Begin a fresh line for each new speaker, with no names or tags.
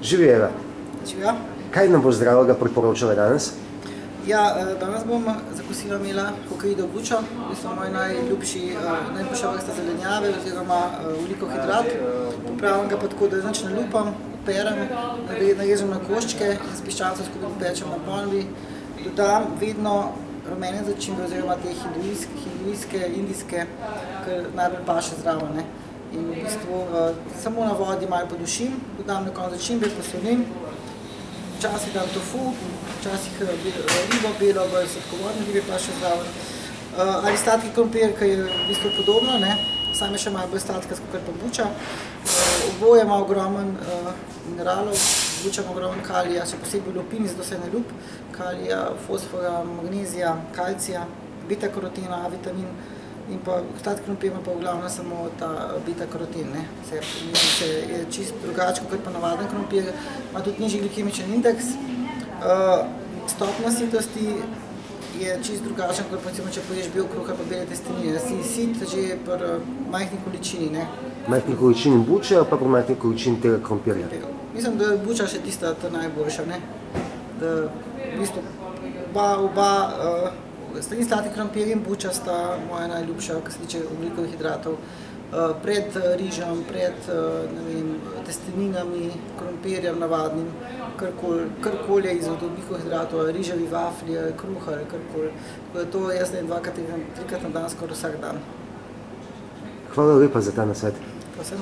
Živijo.
Živijo.
Kaj nam bo zdravega priporočala danes?
Ja, danes bom za kosilo imela hokejdo bučo, ki so moj najljubša vrsta zelenjave oziroma ugljikohidrat. Popravim ga pa tako, da nič ne lupam, operem, narežem na koščke in s piščanco skupaj pečem na ponvi. Dodam vedno rumene začimbe oziroma te hindujske, indijske, ker najbolj paše zraven. In v bistvu samo na vodi malo podušim, dodam na konec začimbe, posolim. Včasih dam tofu, včasih ribo, belo, sladkovodne ribe pa še zraven. Ali sladki krompir, ki je v bistvu podobno, sam je še malo bolj sladka, kot pa buča. Oboje ima ogromen mineralov, buča ima ogromen kalija, še posebej lupin, zato se ne lup, kalija, fosfora, magnezija, kalcija, beta-karotena, A-vitamin. In pa sladki krompir ima pa v glavnem samo ta beta-karoten. Je čist drugače, kot pa navaden krompir. Ima tudi nižji glikemičen indeks. Stopnja sitosti je čist drugačen, kot pa če poješ bel kruh ali pa bele testenine. Si sit že pri majhni količini.
Majhni količini buče ali pa pri majhni količini tega krompirja?
Mislim, da je buča še tista najboljša. Da v bistvu oba sladki krompir in buča sta moja najljubša, kar se tiče ogljikovih hidratov. Pred rižem, pred testeninami, krompirjem navadnim, karkoli je iz ogljikovih hidratov, riževi vaflji, kruh ali karkoli. Tako da to jaz naredim dvakrat, trikrat na dan, skoraj vsak dan.
Hvala lepa za ta nasvet.
Prosim.